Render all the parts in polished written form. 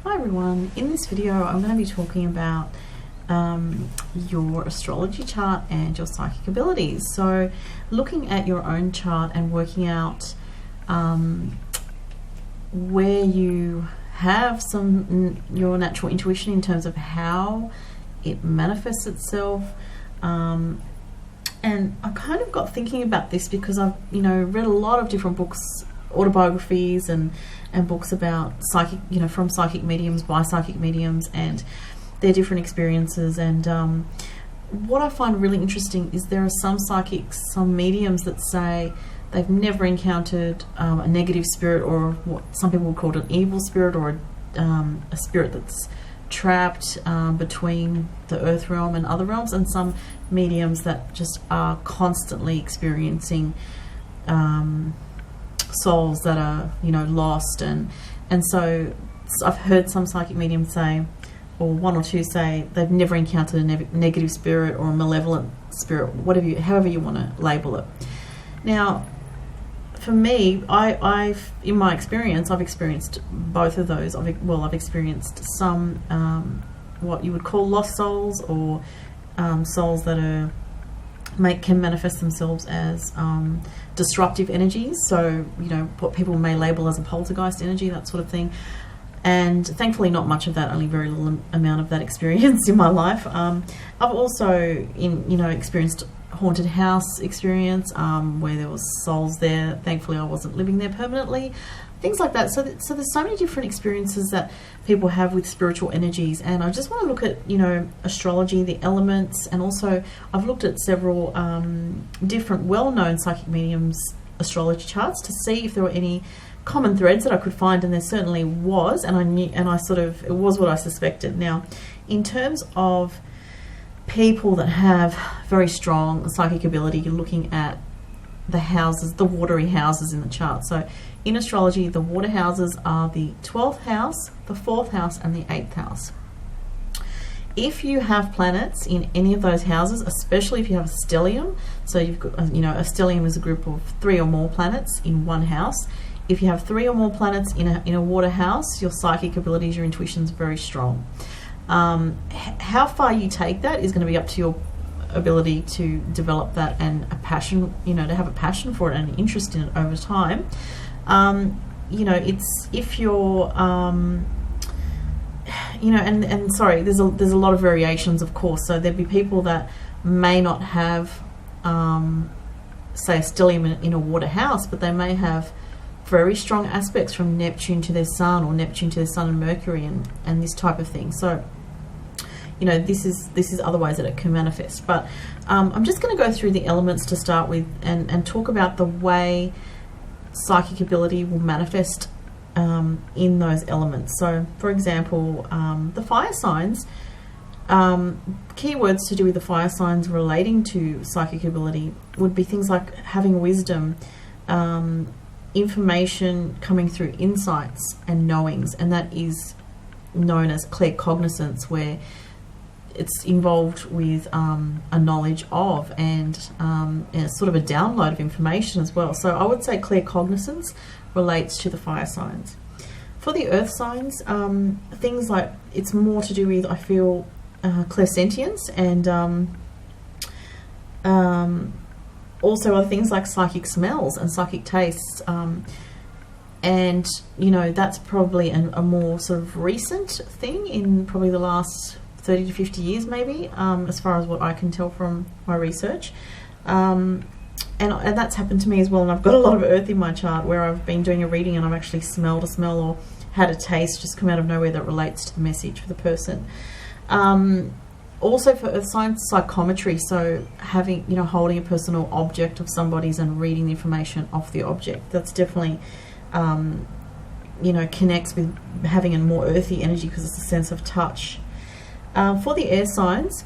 Hi everyone, in this video I'm going to be talking about your astrology chart and your psychic abilities. So looking at your own chart and working out where you have your natural intuition in terms of how it manifests itself. And I kind of got thinking about this because I've read a lot of different books, autobiographies and books about psychic, from psychic mediums, by psychic mediums, and their different experiences. And what I find really interesting is there are some psychics, some mediums that say they've never encountered a negative spirit, or what some people would call an evil spirit, or a spirit that's trapped between the earth realm and other realms, and some mediums that just are constantly experiencing souls that are lost, and so I've heard some psychic mediums say, or one or two say, they've never encountered a negative spirit or a malevolent spirit, however you want to label it. Now, for me, I've in my experience, I've experienced both of those. I've experienced some what you would call lost souls, or souls that can manifest themselves as disruptive energies. So what people may label as a poltergeist energy, that sort of thing. And thankfully, not much of that. Only very little amount of that experience in my life. I've also experienced haunted house experience where there was souls there. Thankfully, I wasn't living there permanently. Things like that. So there's so many different experiences that people have with spiritual energies, and I just want to look at astrology, the elements, and also I've looked at several different well-known psychic mediums astrology charts to see if there were any common threads that I could find, and there certainly was, and it was what I suspected. Now, in terms of people that have very strong psychic ability, you're looking at the houses, the watery houses in the chart. So in astrology, the water houses are the 12th house, the 4th house, and the 8th house. If you have planets in any of those houses, especially if you have a stellium, so you've got, a stellium is a group of 3 or more planets in one house. If you have 3 or more planets in a water house, your psychic abilities, your intuition is very strong. How far you take that is going to be up to your ability to develop that, and a passion, to have a passion for it and an interest in it over time. It's if you're, sorry, there's a lot of variations, of course. So there'd be people that may not have, say, a stellium in a water house, but they may have very strong aspects from Neptune to their Sun, or Neptune to their Sun and Mercury, and this type of thing. So this is other ways that it can manifest. But I'm just going to go through the elements to start with, and talk about the way psychic ability will manifest in those elements. So, for example, the fire signs, keywords to do with the fire signs relating to psychic ability would be things like having wisdom, information coming through insights and knowings, and that is known as claircognizance, where it's involved with a knowledge of and sort of a download of information as well. So I would say claircognizance relates to the fire signs. For the earth signs, things like, it's more to do with, I feel, clairsentience, and also other things like psychic smells and psychic tastes. And that's probably a more sort of recent thing in probably the last 30 to 50 years maybe, as far as what I can tell from my research. And that's happened to me as well, and I've got a lot of earth in my chart where I've been doing a reading and I've actually smelled a smell or had a taste just come out of nowhere that relates to the message for the person. Also for earth signs, psychometry, so having, holding a personal object of somebody's and reading the information off the object, that's definitely connects with having a more earthy energy because it's a sense of touch. For the air signs,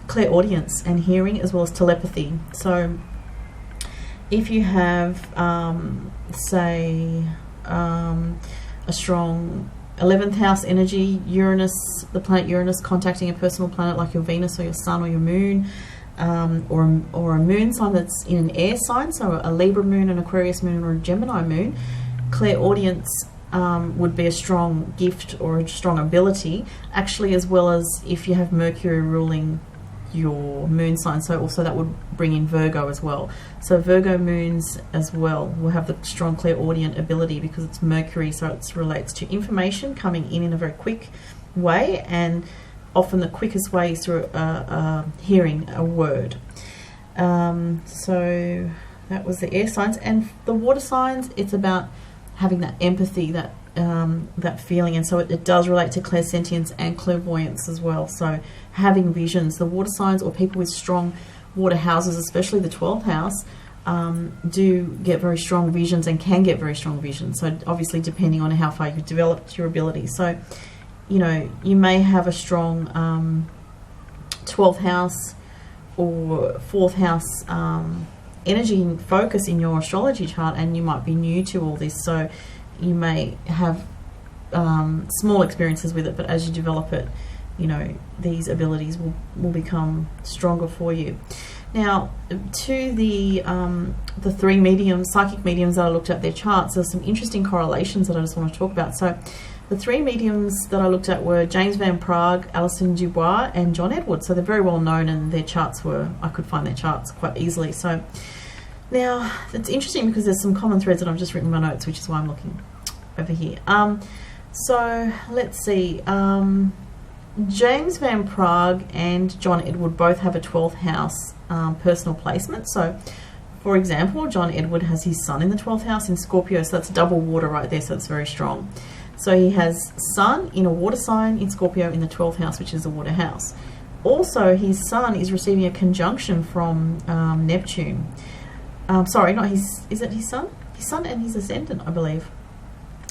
clairaudience and hearing, as well as telepathy. So if you have, say, a strong 11th house energy, Uranus, the planet Uranus contacting a personal planet like your Venus or your Sun or your Moon, or a moon sign that's in an air sign, so a Libra moon, an Aquarius moon, or a Gemini moon, clairaudience would be a strong gift or a strong ability, actually, as well as if you have Mercury ruling your moon sign. So also that would bring in Virgo as well. So Virgo moons as well will have the strong clairaudient ability because it's Mercury, so it relates to information coming in a very quick way, and often the quickest way is through hearing a word. So that was the air signs. And the water signs, it's about having that empathy, that feeling, and so it does relate to clairsentience and clairvoyance as well. So having visions, the water signs or people with strong water houses, especially the 12th house, do get very strong visions and can get very strong visions. So obviously depending on how far you've developed your ability. So, you know, you may have a strong 12th house or 4th house energy and focus in your astrology chart, and you might be new to all this, so you may have small experiences with it, but as you develop it, you know, these abilities will become stronger for you. Now, to the three mediums, psychic mediums that I looked at their charts, there's some interesting correlations that I just want to talk about. So the three mediums that I looked at were James Van Praagh, Alison Dubois, and John Edward. So they're very well known, and their charts I could find their charts quite easily. So now it's interesting because there's some common threads that I've just written in my notes, which is why I'm looking over here. So let's see. James Van Praagh and John Edward both have a 12th house personal placement. So, for example, John Edward has his sun in the 12th house in Scorpio, so that's double water right there, so it's very strong. So he has sun in a water sign in Scorpio in the 12th house, which is a water house. Also, his sun is receiving a conjunction from Neptune. Sorry, not his, is it his sun? His sun and his ascendant, I believe.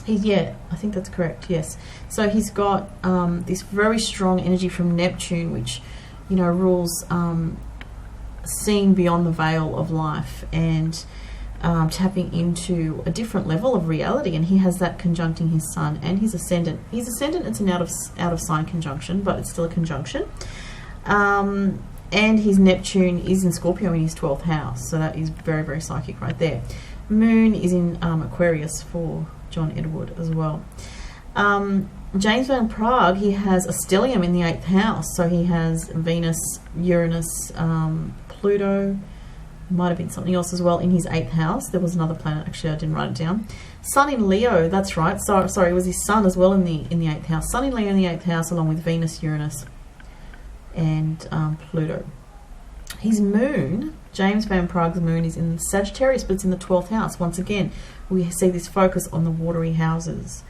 I think that's correct, yes. So he's got this very strong energy from Neptune, which, you know, rules seeing beyond the veil of life and tapping into a different level of reality. And he has that conjuncting his sun and his ascendant. His ascendant, it's an out of sign conjunction, but it's still a conjunction. And his Neptune is in Scorpio in his 12th house, so that is very, very psychic right there. Moon is in Aquarius for John Edward as well. James Van Praagh, he has a stellium in the 8th house, so he has Venus, Uranus, Pluto, might have been something else as well in his 8th house. There was another planet, actually I didn't write it down. Sun in Leo, that's right. So, sorry, it was his sun as well in the 8th house. Sun in Leo in the 8th house, along with Venus, Uranus, and Pluto. His moon, James Van Praagh's moon, is in Sagittarius, but it's in the 12th house. Once again, we see this focus on the watery houses.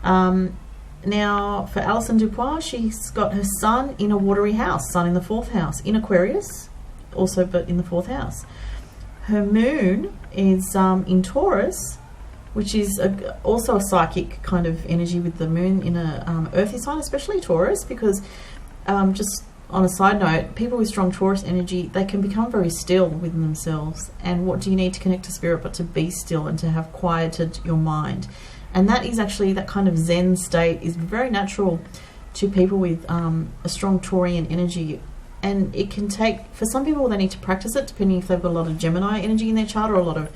Now, for Alison Dubois, she's got her sun in a watery house, sun in the 4th house, in Aquarius, also but in the 4th house. Her moon is in Taurus, which is also a psychic kind of energy with the moon in a earthy sign, especially Taurus, because just on a side note, people with strong Taurus energy, they can become very still within themselves. And what do you need to connect to spirit but to be still and to have quieted your mind? And that is actually, that kind of Zen state is very natural to people with a strong Taurian energy. And it can take, for some people, they need to practice it, depending if they've got a lot of Gemini energy in their chart or a lot of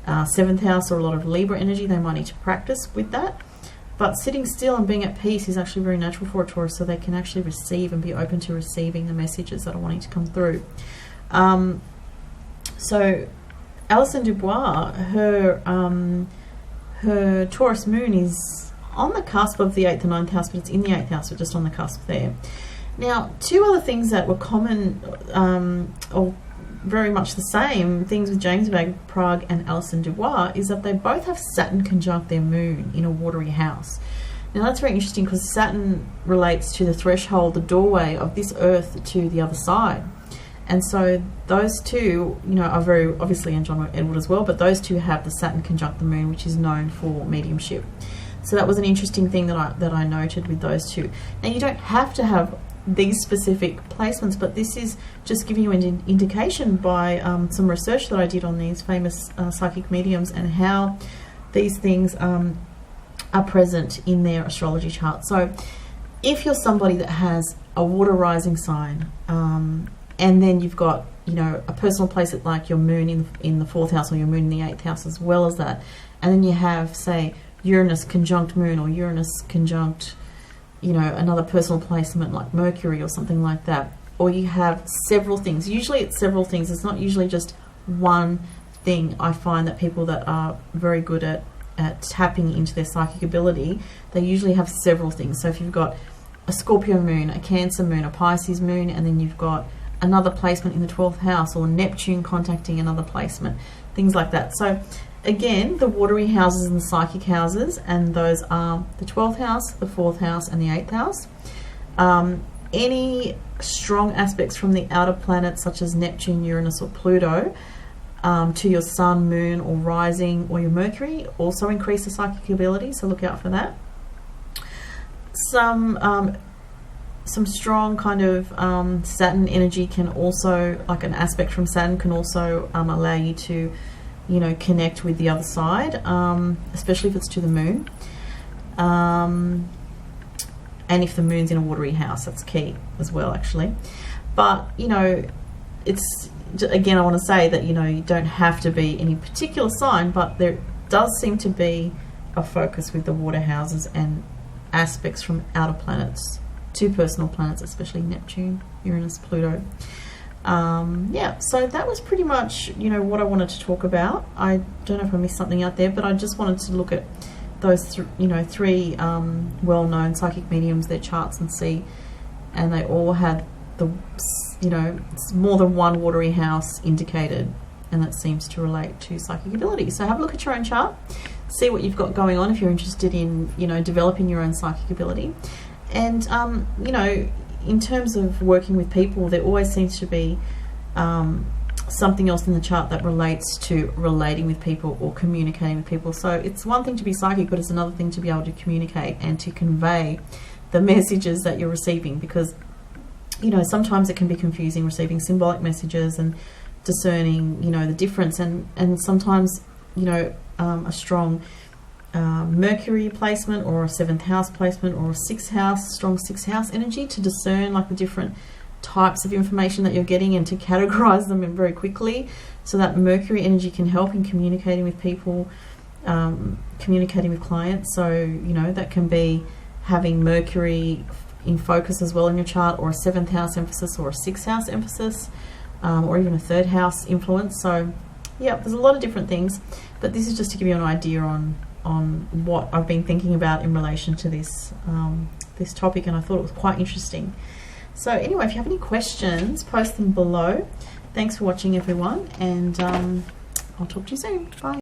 7th house or a lot of Libra energy, they might need to practice with that. But sitting still and being at peace is actually very natural for a Taurus, so they can actually receive and be open to receiving the messages that are wanting to come through. So Alison Dubois, her Taurus moon is on the cusp of the 8th and 9th house, but it's in the 8th house, but just on the cusp there. Now, two other things that were common, or very much the same things with James Van Praagh and Alison Dubois, is that they both have Saturn conjunct their moon in a watery house. Now that's very interesting because Saturn relates to the threshold, the doorway of this earth to the other side. And so those two, you know, are very, obviously, and John Edward as well, but those two have the Saturn conjunct the moon, which is known for mediumship. So that was an interesting thing that I noted with those two. Now you don't have to have these specific placements, but this is just giving you an indication by some research that I did on these famous psychic mediums and how these things are present in their astrology chart. So if you're somebody that has a water rising sign, and then you've got, you know, a personal placement like your moon in the 4th house or your moon in the 8th house as well as that, and then you have, say, Uranus conjunct Moon, or Uranus conjunct, you know, another personal placement like Mercury or something like that. Or you have several things. Usually it's several things. It's not usually just one thing. I find that people that are very good at tapping into their psychic ability, they usually have several things. So if you've got a Scorpio moon, a Cancer moon, a Pisces moon, and then you've got another placement in the 12th house, or Neptune contacting another placement, things like that. So again, the watery houses and the psychic houses, and those are the 12th house, the 4th house, and the 8th house. Any strong aspects from the outer planets, such as Neptune, Uranus, or Pluto, to your sun, moon, or rising, or your Mercury, also increase the psychic ability, so look out for that. Some strong kind of Saturn energy can also, like an aspect from Saturn, can also allow you to, you know, connect with the other side, especially if it's to the moon. And if the moon's in a watery house, that's key as well, actually. But, you know, it's, again, I want to say that, you know, you don't have to be any particular sign, but there does seem to be a focus with the water houses and aspects from outer planets to personal planets, especially Neptune, Uranus, Pluto. Yeah, so that was pretty much, you know, what I wanted to talk about. I don't know if I missed something out there, but I just wanted to look at those three well-known psychic mediums, their charts, and see, and they all had the, you know, more than one watery house indicated, and that seems to relate to psychic ability. So have a look at your own chart, see what you've got going on if you're interested in, you know, developing your own psychic ability. And you know, in terms of working with people, there always seems to be something else in the chart that relates to relating with people or communicating with people. So it's one thing to be psychic, but it's another thing to be able to communicate and to convey the messages that you're receiving, because, you know, sometimes it can be confusing receiving symbolic messages and discerning, you know, the difference, and sometimes, you know, a strong Mercury placement or a 7th house placement or a 6th house, strong 6th house energy, to discern like the different types of information that you're getting and to categorize them in very quickly, so that Mercury energy can help in communicating with people, communicating with clients. So, you know, that can be having Mercury in focus as well in your chart, or a 7th house emphasis, or a 6th house emphasis, or even a 3rd house influence. So yeah, there's a lot of different things, but this is just to give you an idea on what I've been thinking about in relation to this this topic, and I thought it was quite interesting. So anyway, if you have any questions, post them below. Thanks for watching, everyone, and I'll talk to you soon. Bye.